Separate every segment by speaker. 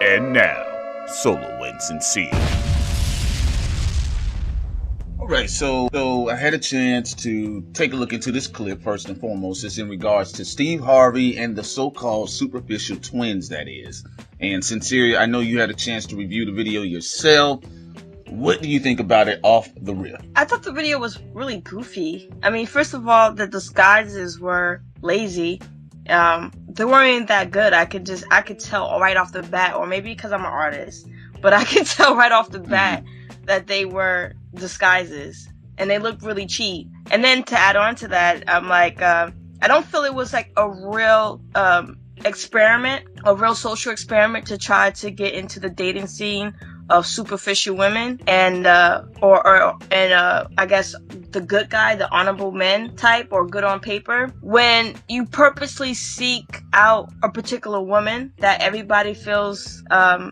Speaker 1: And now, Soloints and Seeds. Alright, so I had a chance to take a look into this clip first and foremost. It's in regards to Steve Harvey and the so-called superficial twins, that is. And Sincere, I know you had a chance to review the video yourself. What do you think about it off the rip?
Speaker 2: I thought the video was really goofy. I mean, first of all, the disguises were lazy. They weren't that good. I could tell right off the bat, or maybe because I'm an artist, but I could tell right off the bat that they were disguises, and they looked really cheap. And then to add on to that, I'm like, I don't feel it was like a real experiment, a real social experiment to try to get into the dating scene of superficial women and I guess the good guy, the honorable men type, or good on paper. When you purposely seek out a particular woman that everybody feels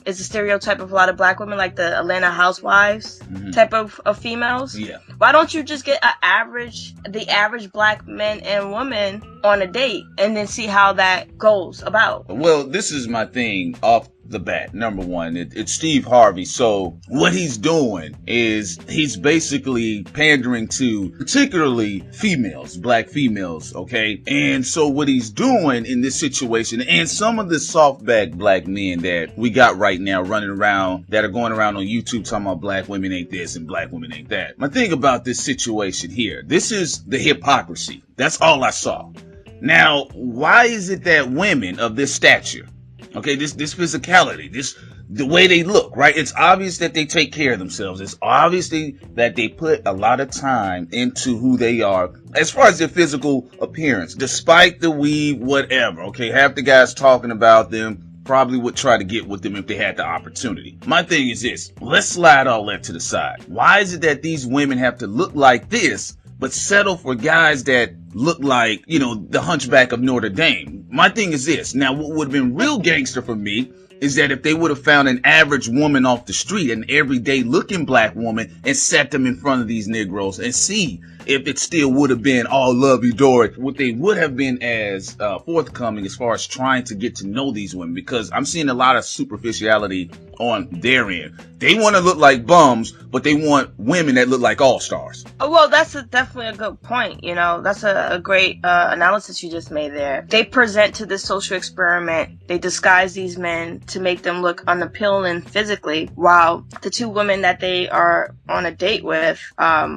Speaker 2: is a stereotype of a lot of black women, like the Atlanta Housewives type of females.
Speaker 1: Yeah.
Speaker 2: Why don't you just get the average black men and women on a date and then see how that goes about?
Speaker 1: Well, this is my thing off the bat. Number one, it's Steve Harvey. So what he's doing is he's basically pandering to particularly females, black females, okay? And so what he's doing in this situation, and some of the softback black men that we got right now running around, that are going around on YouTube talking about black women ain't this and black women ain't that. My thing about this situation here, this is the hypocrisy. That's all I saw. Now, why is it that women of this stature, okay, this physicality, the way they look, right? It's obvious that they take care of themselves. It's obviously that they put a lot of time into who they are as far as their physical appearance, despite the weave, whatever, okay? Half the guys talking about them probably would try to get with them if they had the opportunity. My thing is this, let's slide all that to the side. Why is it that these women have to look like this but settle for guys that look like, the Hunchback of Notre Dame? My thing is this. Now, what would have been real gangster for me is that if they would have found an average woman off the street, an everyday looking black woman, and sat them in front of these Negroes and see if it still would have been all lovey-dovey, what they would have been as forthcoming as far as trying to get to know these women, because I'm seeing a lot of superficiality on their end. They want to look like bums, but they want women that look like all-stars.
Speaker 2: Oh, well, that's definitely a good point. That's a great analysis you just made there. They present to this social experiment. They disguise these men to make them look unappealing physically, while the two women that they are on a date with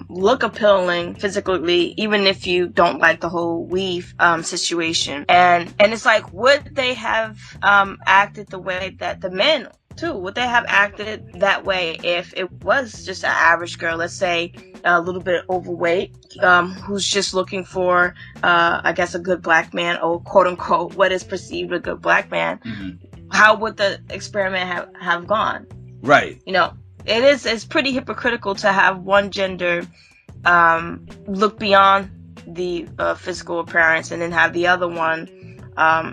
Speaker 2: look appealing physically, even if you don't like the whole weave situation. And it's like, would they have acted the way that the men too? Would they have acted that way if it was just an average girl, let's say a little bit overweight, who's just looking for, I guess, a good black man, or quote unquote, what is perceived a good black man? How would the experiment have gone?
Speaker 1: Right.
Speaker 2: It's pretty hypocritical to have one gender look beyond the physical appearance and then have the other one.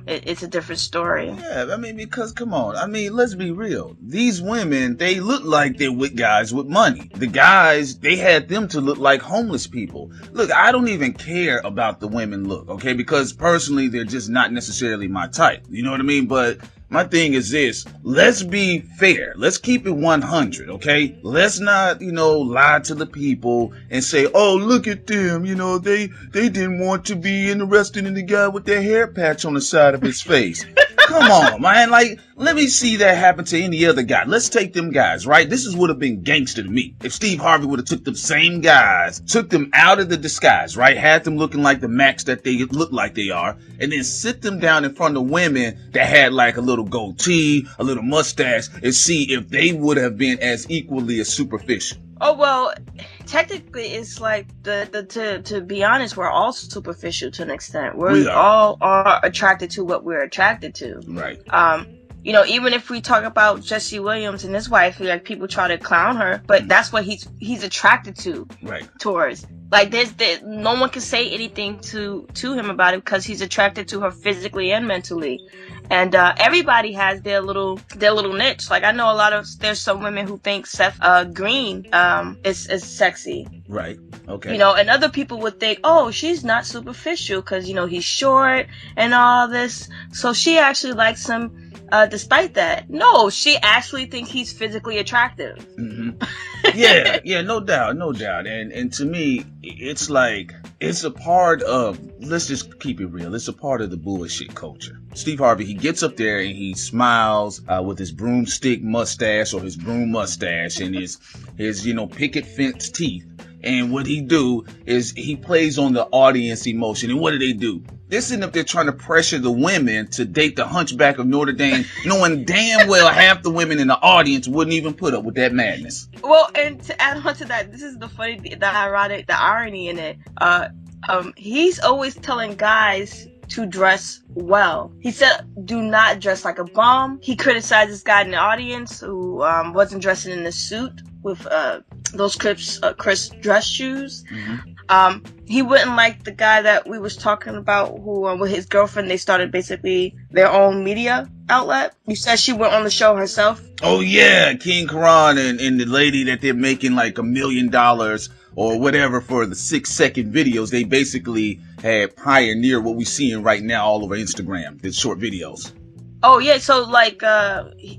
Speaker 2: It's a different story.
Speaker 1: Yeah, I mean, because come on, I mean, let's be real. These women, they look like they're with guys with money. The guys, they had them to look like homeless people. Look, I don't even care about the women look, okay? Because personally, they're just not necessarily my type. You know what I mean? But my thing is this, let's be fair. Let's keep it 100, okay? Let's not, lie to the people and say, oh, look at them, they didn't want to be interested in the guy with their hair patch on the side of his face. Come on, man. Like, let me see that happen to any other guy. Let's take them guys, right? This would have been gangster to me. If Steve Harvey would have took them same guys, took them out of the disguise, right? Had them looking like the Macs that they look like they are, and then sit them down in front of women that had like a little goatee, a little mustache, and see if they would have been as equally as superficial.
Speaker 2: Oh, well, technically, it's like to be honest, we're all superficial to an extent. We all are attracted to what we're attracted to.
Speaker 1: Right.
Speaker 2: Even if we talk about Jesse Williams and his wife, like, people try to clown her, but that's what he's attracted to.
Speaker 1: Right.
Speaker 2: Towards. Like, no one can say anything to him about it because he's attracted to her physically and mentally. And everybody has their little niche. Like, I know there's some women who think Seth Green is sexy.
Speaker 1: Right. Okay.
Speaker 2: And other people would think, oh, she's not superficial because, he's short and all this. So she actually likes him despite that, no, she actually thinks he's physically attractive.
Speaker 1: Yeah, no doubt. And to me, it's like, it's a part of, let's just keep it real, it's a part of the bullshit culture. Steve Harvey, he gets up there and he smiles with his broomstick mustache, or his broom mustache, and his picket fence teeth. And what he do is he plays on the audience emotion. And what do? They're sitting up there trying to pressure the women to date the Hunchback of Notre Dame, knowing damn well half the women in the audience wouldn't even put up with that madness.
Speaker 2: Well, and to add on to that, this is the funny, the ironic, the irony in it. He's always telling guys to dress well. He said, do not dress like a bum. He criticized this guy in the audience who wasn't dressing in a suit with those crisp dress shoes. He wouldn't like the guy that we was talking about who with his girlfriend, they started basically their own media outlet. You said she went on the show herself.
Speaker 1: Oh yeah, King Karan and the lady that they're making like $1 million or whatever for the 6-second videos. They basically had pioneered what we're seeing right now all over Instagram, the short videos.
Speaker 2: Oh yeah, so like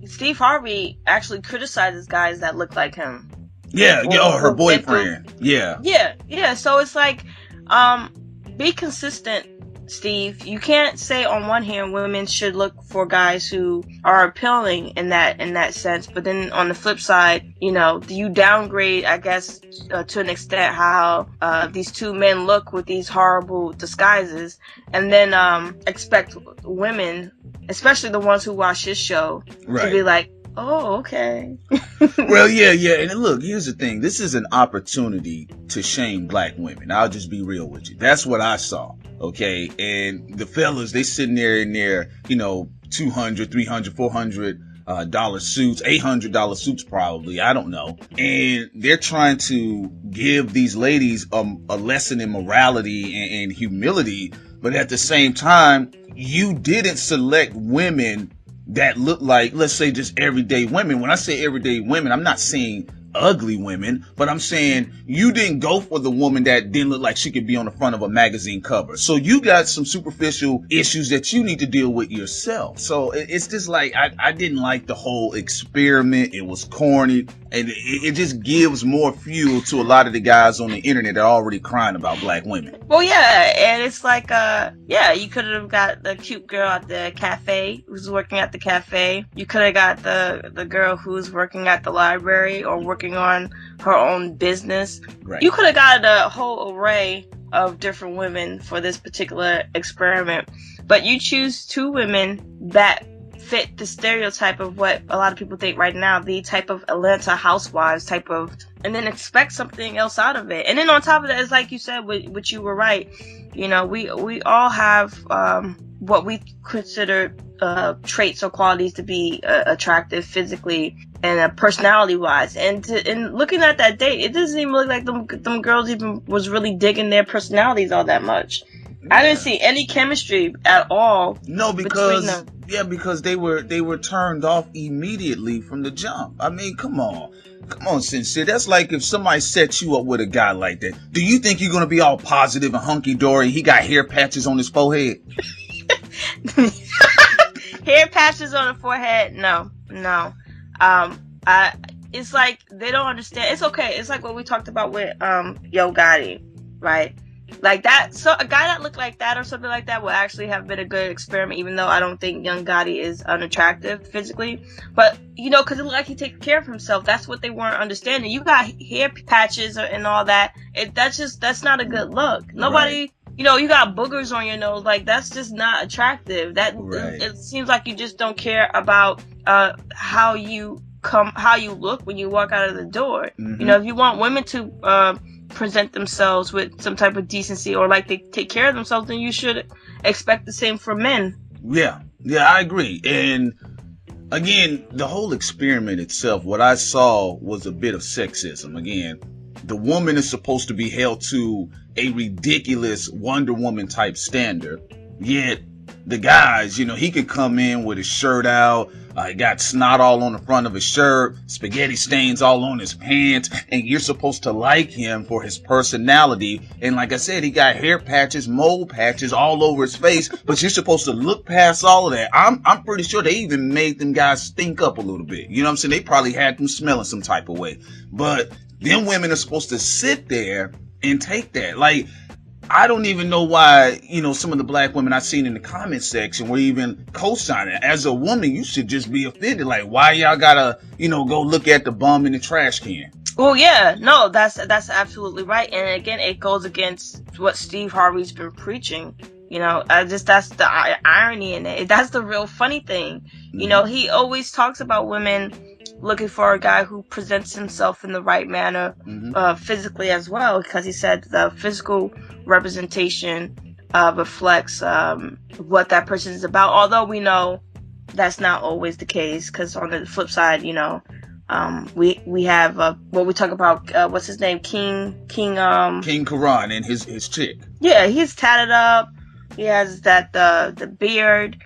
Speaker 2: Steve Harvey actually criticizes guys that look like him.
Speaker 1: Yeah, her boyfriend.
Speaker 2: Yeah. So it's like, be consistent, Steve. You can't say on one hand women should look for guys who are appealing in that sense, but then on the flip side, you downgrade, I guess, to an extent how these two men look with these horrible disguises, and then expect women, especially the ones who watch his show, to be like, oh, okay.
Speaker 1: Well, yeah. And look, here's the thing. This is an opportunity to shame black women. I'll just be real with you. That's what I saw. Okay. And the fellas, they sitting there in their, $200, $300, $400 suits, $800 suits probably. I don't know. And they're trying to give these ladies a lesson in morality and humility. But at the same time, you didn't select women that look like, let's say, just everyday women. When I say everyday women, I'm not saying ugly women, but I'm saying you didn't go for the woman that didn't look like she could be on the front of a magazine cover. So you got some superficial issues that you need to deal with yourself. So it's just like, I didn't like the whole experiment. It was corny, and it just gives more fuel to a lot of the guys on the internet that are already crying about black women.
Speaker 2: Well, yeah, and it's like, you could have got the cute girl at the cafe who's working at the cafe. You could have got the girl who's working at the library or working on her own business.
Speaker 1: Right.
Speaker 2: You could have got a whole array of different women for this particular experiment, but you choose two women that fit the stereotype of what a lot of people think right now, the type of Atlanta housewives type of, and then expect something else out of it. And then on top of that, it's like you said, which you were right, we all have what we consider traits or qualities to be attractive physically and personality wise. And looking at that date, it doesn't even look like them girls even was really digging their personalities all that much. Yeah. I didn't see any chemistry at all.
Speaker 1: No, because they were turned off immediately from the jump. I mean, come on, Sincere. That's like if somebody sets you up with a guy like that. Do you think you're gonna be all positive and hunky dory? He got hair patches on his forehead.
Speaker 2: Hair patches on the forehead? No. It's like they don't understand. It's okay. It's like what we talked about with Yo Gotti, right? Like that. So a guy that looked like that or something like that would actually have been a good experiment, even though I don't think Young Gotti is unattractive physically. But because it looked like he takes care of himself. That's what they weren't understanding. You got hair patches and all that. That's not a good look. Nobody. Right. You got boogers on your nose. Like, that's just not attractive. It seems like you just don't care about how you look when you walk out of the door. Mm-hmm. If you want women to present themselves with some type of decency or like they take care of themselves, then you should expect the same from men.
Speaker 1: Yeah, I agree. And again, the whole experiment itself, what I saw was a bit of sexism. Again, the woman is supposed to be held to a ridiculous Wonder Woman type standard. Yet the guys, he could come in with his shirt out, He got snot all on the front of his shirt, spaghetti stains all on his pants, and you're supposed to like him for his personality. And like I said, he got hair patches, mole patches all over his face, but you're supposed to look past all of that. I'm pretty sure they even made them guys stink up a little bit. You know what I'm saying? They probably had them smelling some type of way. But them women are supposed to sit there and take that. Like, I don't even know why, some of the black women I've seen in the comment section were even co-signing. As a woman, you should just be offended. Like, why y'all gotta, go look at the bum in the trash can?
Speaker 2: Well, yeah, no, that's absolutely right. And again, it goes against what Steve Harvey's been preaching. That's the irony in it. That's the real funny thing. He always talks about women looking for a guy who presents himself in the right manner, physically as well, because he said the physical representation reflects what that person is about. Although we know that's not always the case, because on the flip side, we have what we talk about. What's his name? King
Speaker 1: Karan and his chick.
Speaker 2: Yeah, he's tatted up. He has that the beard.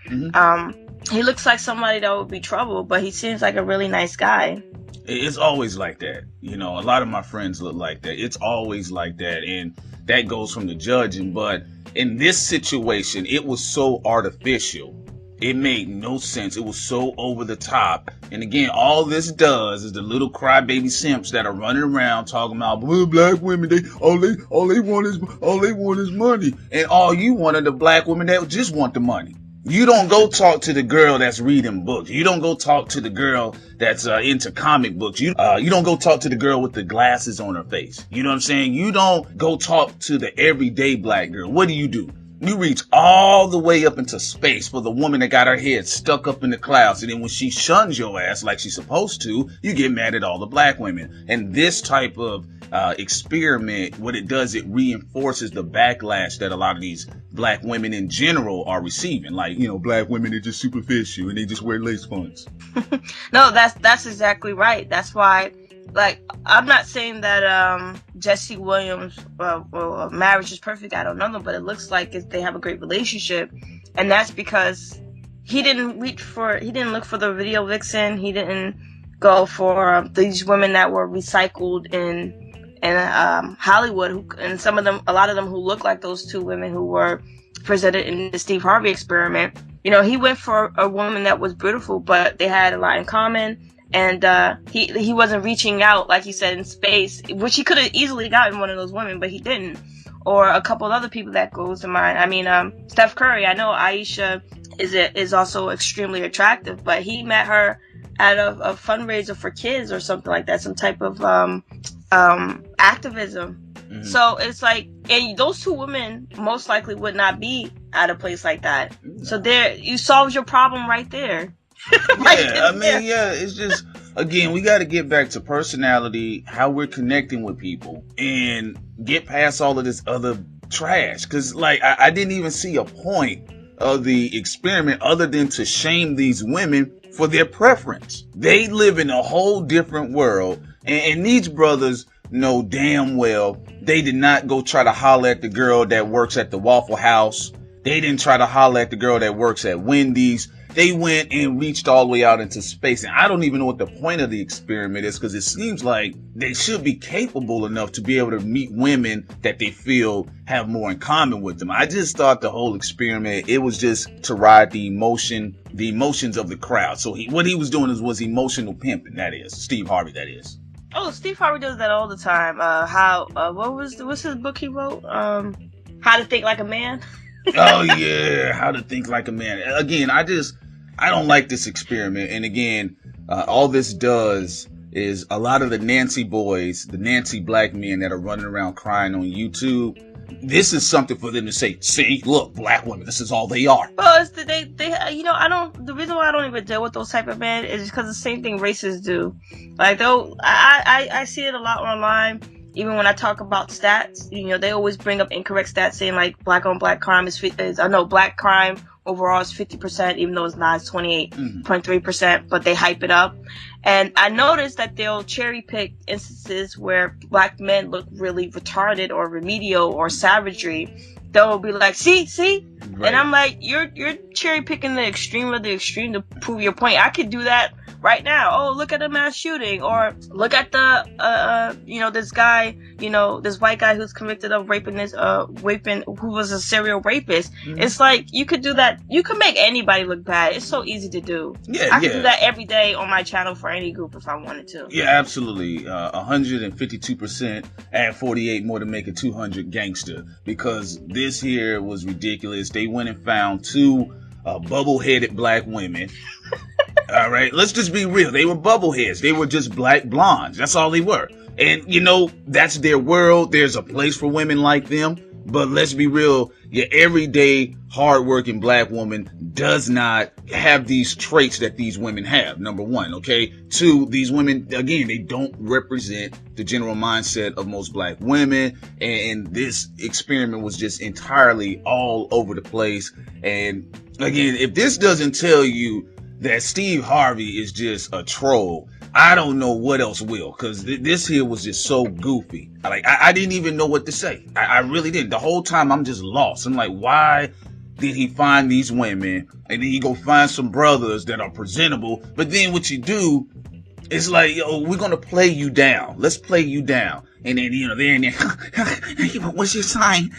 Speaker 2: He looks like somebody that would be trouble, but he seems like a really nice guy.
Speaker 1: It's always like that. A lot of my friends look like that. It's always like that. And that goes from the judging. But in this situation, it was so artificial. It made no sense. It was so over the top. And again, all this does is the little crybaby simps that are running around talking about, well, black women, all they want is money. And all you want are the black women that just want the money. You don't go talk to the girl that's reading books. You don't go talk to the girl that's into comic books. You don't go talk to the girl with the glasses on her face. You know what I'm saying? You don't go talk to the everyday black girl. What do? You reach all the way up into space for the woman that got her head stuck up in the clouds. And then when she shuns your ass like she's supposed to, you get mad at all the black women. And this type of experiment, what it does, it reinforces the backlash that a lot of these black women in general are receiving. Like, black women are just superficial and they just wear lace fronts.
Speaker 2: No, that's exactly right. That's why, like, I'm not saying that Jesse Williams' marriage is perfect. I don't know, but it looks like they have a great relationship, and that's because he didn't look for the video vixen. He didn't go for these women that were recycled in Hollywood, and a lot of them who look like those two women who were presented in the Steve Harvey experiment. He went for a woman that was beautiful, but they had a lot in common. And he wasn't reaching out, like you said, in space, which he could have easily gotten one of those women, but he didn't. Or a couple of other people that goes to mind. I mean, Steph Curry. I know Aisha is also extremely attractive, but he met her at a fundraiser for kids or something like that, some type of activism. Mm-hmm. So it's like, and those two women most likely would not be at a place like that. Mm-hmm. So there, you solved your problem right there.
Speaker 1: It's just, again, we got to get back to personality, how we're connecting with people, and get past all of this other trash. Because, like, I didn't even see a point of the experiment other than to shame these women for their preference. They live in a whole different world, and these brothers know damn well they did not go try to holler at the girl that works at the Waffle House. They didn't try to holler at the girl that works at Wendy's. They went and reached all the way out into space. And I don't even know what the point of the experiment is, because it seems like they should be capable enough to be able to meet women that they feel have more in common with them. I just thought the whole experiment, it was just to ride the emotions of the crowd. So what he was doing was emotional pimping, that is. Steve Harvey, that is.
Speaker 2: Oh, Steve Harvey does that all the time. What's his book he wrote? How to Think Like a Man?
Speaker 1: Oh yeah, How to Think Like a Man. Again, I don't like this experiment. And again, all this does is a lot of the Nancy boys, the Nancy black men that are running around crying on YouTube, this is something for them to say, see, look, black women, this is all they are.
Speaker 2: Well, it's the reason why I don't even deal with those type of men is because the same thing racists do. Like, I see it a lot online. Even when I talk about stats, they always bring up incorrect stats saying like black on black crime black crime overall is 50%, even though it's not, it's 28.3%, but they hype it up. And I noticed that they'll cherry pick instances where black men look really retarded or remedial or savagery, they'll be like, see,
Speaker 1: Right.
Speaker 2: and I'm like, you're cherry picking the extreme of the extreme to prove your point. I could do that right now. Oh, look at the mass shooting, or look at the this guy, this white guy who's convicted of raping who was a serial rapist.
Speaker 1: Mm-hmm.
Speaker 2: It's like, you could do that. You could make anybody look bad. It's so easy to do. I could do that every day on my channel for any group if I wanted to.
Speaker 1: Yeah, absolutely. 152%, add 48 more to make it 200 gangster, because this here was ridiculous. They went and found two bubble-headed black women. All right, let's just be real. They were bubbleheads. They were just black blondes. That's all they were. And, that's their world. There's a place for women like them. But let's be real. Your everyday, hardworking black woman does not have these traits that these women have. Number one, okay? Two, these women, again, they don't represent the general mindset of most black women. And this experiment was just entirely all over the place. And again, if this doesn't tell you that Steve Harvey is just a troll, I don't know what else will, because this here was just so goofy. I didn't even know what to say. I really didn't. The whole time I'm just lost. I'm like, why did he find these women and then he go find some brothers that are presentable? But then what you do is like, yo, we're going to play you down. Let's play you down. And then, they're in there, what's your sign?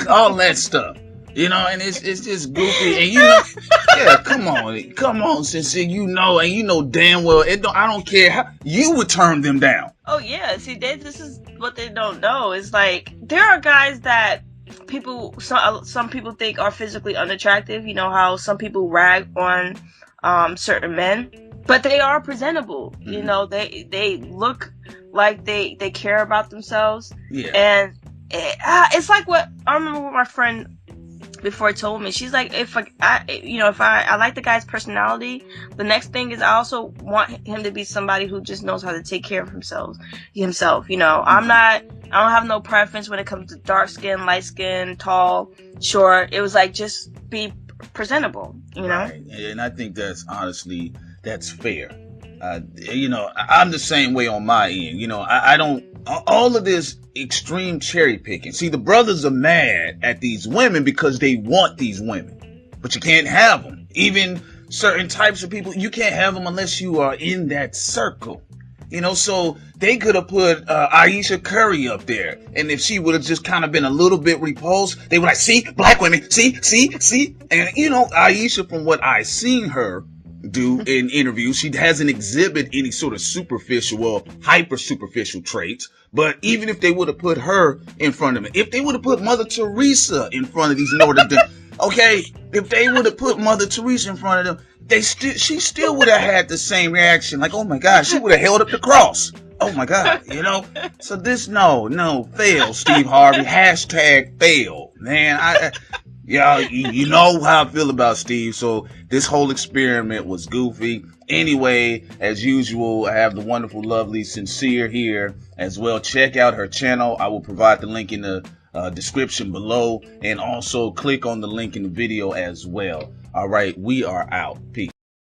Speaker 1: All that stuff. And it's just goofy, and yeah, come on, Sincere, and damn well, I don't care how you would turn them down.
Speaker 2: Oh yeah, see, this is what they don't know. It's like, there are guys that some people think are physically unattractive. You know how some people rag on certain men, but they are presentable. Mm-hmm. They look like they care about themselves.
Speaker 1: Yeah,
Speaker 2: and it's like what I remember what my friend before told me. She's like, if I like the guy's personality, the next thing is I also want him to be somebody who just knows how to take care of himself. I don't have no preference when it comes to dark skin, light skin, tall, short. It was like, just be presentable,
Speaker 1: Right. And I think that's fair. I'm the same way on my end. I don't, all of this extreme cherry picking. See, the brothers are mad at these women because they want these women, but you can't have them. Even certain types of people, you can't have them unless you are in that circle. So they could have put Aisha Curry up there, and if she would have just kind of been a little bit repulsed, they were like, see, black women, see. And Aisha, from what I seen her do in interviews, she hasn't exhibited any sort of superficial or hyper superficial traits. But even if they would have put her in front of me, if they would have put Mother Teresa in front of these okay, if they would have put Mother Teresa in front of them, she still would have had the same reaction. Like, oh my God, she would have held up the cross. Oh my God, So this, no, fail, Steve Harvey. # fail, man. Yeah, you know how I feel about Steve. So this whole experiment was goofy. Anyway, as usual, I have the wonderful, lovely Sincere here as well. Check out her channel. I will provide the link in the description below, and also click on the link in the video as well. All right, we are out. Peace.